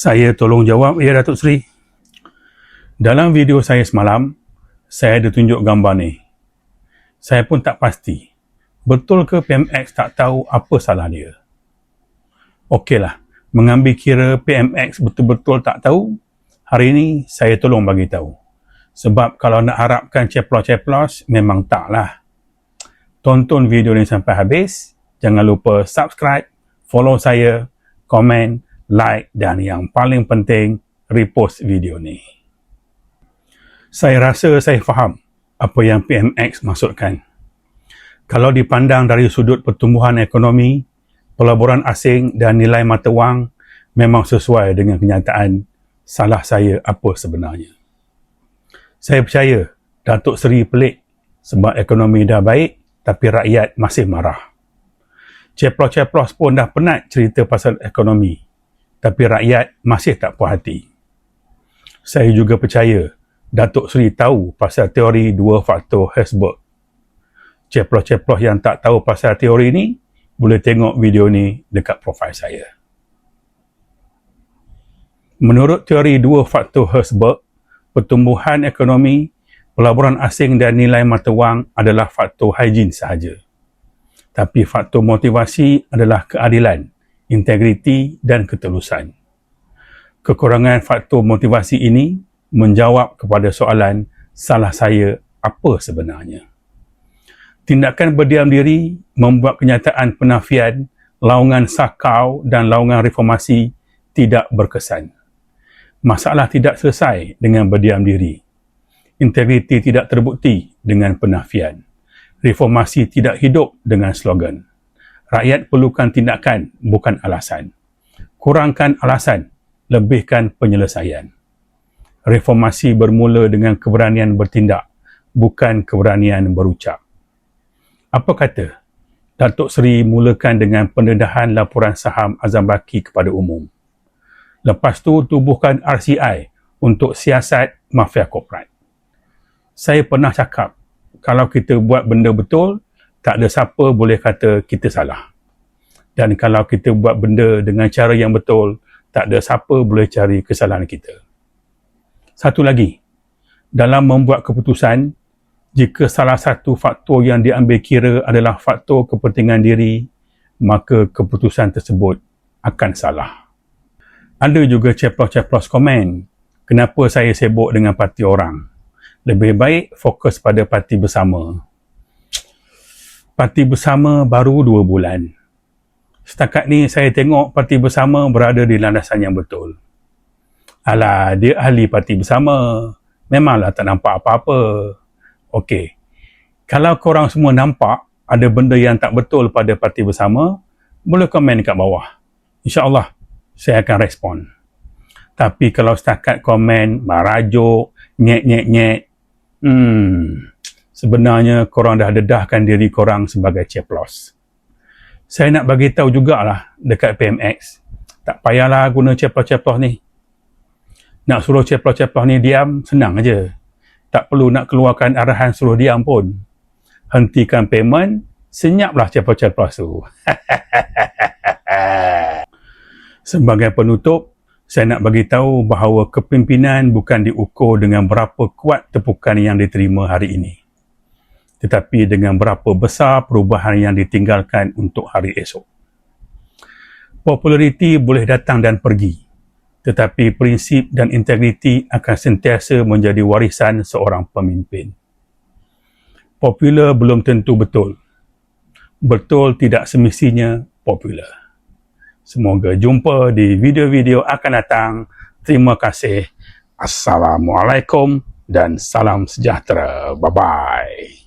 Saya tolong jawab, ya Datuk Seri. Dalam video saya semalam, saya ada tunjuk gambar ni. Saya pun tak pasti, betul ke PMX tak tahu apa salah dia? Okeylah, mengambil kira PMX betul-betul tak tahu, hari ini saya tolong bagi tahu. Sebab kalau nak harapkan ceplos-ceplos, memang taklah. Tonton video ni sampai habis, jangan lupa subscribe, follow saya, komen, like dan yang paling penting, repost video ni. Saya rasa saya faham apa yang PMX maksudkan. Kalau dipandang dari sudut pertumbuhan ekonomi, pelaburan asing dan nilai mata wang memang sesuai dengan kenyataan. Salah saya apa sebenarnya? Saya percaya Datuk Seri pelik sebab ekonomi dah baik tapi rakyat masih marah. Ceplos-ceplos pun dah penat cerita pasal ekonomi, tapi rakyat masih tak puas hati. Saya juga percaya Datuk Seri tahu pasal teori dua faktor Herzberg. Ceplos-ceplos yang tak tahu pasal teori ni, boleh tengok video ni dekat profil saya. Menurut teori dua faktor Herzberg, pertumbuhan ekonomi, pelaburan asing dan nilai mata wang adalah faktor higien sahaja. Tapi faktor motivasi adalah keadilan, integriti dan ketulusan. Kekurangan faktor motivasi ini menjawab kepada soalan salah saya apa sebenarnya. Tindakan berdiam diri membuat kenyataan penafian, laungan sakau dan laungan reformasi tidak berkesan. Masalah tidak selesai dengan berdiam diri. Integriti tidak terbukti dengan penafian. Reformasi tidak hidup dengan slogan. Rakyat perlukan tindakan, bukan alasan. Kurangkan alasan, lebihkan penyelesaian. Reformasi bermula dengan keberanian bertindak, bukan keberanian berucap. Apa kata? Datuk Seri mulakan dengan pendedahan laporan saham Azam Baki kepada umum. Lepas tu tubuhkan RCI untuk siasat mafia korporat. Saya pernah cakap, kalau kita buat benda betul, tak ada siapa boleh kata kita salah. Dan kalau kita buat benda dengan cara yang betul, tak ada siapa boleh cari kesalahan kita. Satu lagi, dalam membuat keputusan, jika salah satu faktor yang diambil kira adalah faktor kepentingan diri, maka keputusan tersebut akan salah. Ada juga ceplos-ceplos komen, kenapa saya sibuk dengan parti orang? Lebih baik fokus pada parti bersama. Parti bersama baru 2 bulan. Setakat ni saya tengok parti bersama berada di landasan yang betul. Alah, dia ahli parti bersama. Memanglah tak nampak apa-apa. Okey. Kalau korang semua nampak ada benda yang tak betul pada parti bersama, boleh komen kat bawah. InsyaAllah, saya akan respon. Tapi kalau setakat komen, merajuk, nyek-nyek-nyek, sebenarnya korang dah dedahkan diri korang sebagai ceplos. Saya nak bagi tahu jugalah dekat PMX, tak payahlah guna ceplos-ceplos ni. Nak suruh ceplos-ceplos ni diam, senang aja. Tak perlu nak keluarkan arahan suruh diam pun. Hentikan payment, senyaplah ceplos-ceplos tu. Sebagai penutup, saya nak bagi tahu bahawa kepimpinan bukan diukur dengan berapa kuat tepukan yang diterima hari ini, tetapi dengan berapa besar perubahan yang ditinggalkan untuk hari esok. Populariti boleh datang dan pergi, tetapi prinsip dan integriti akan sentiasa menjadi warisan seorang pemimpin. Popular belum tentu betul. Betul tidak semestinya popular. Semoga jumpa di video-video akan datang. Terima kasih. Assalamualaikum dan salam sejahtera. Bye-bye.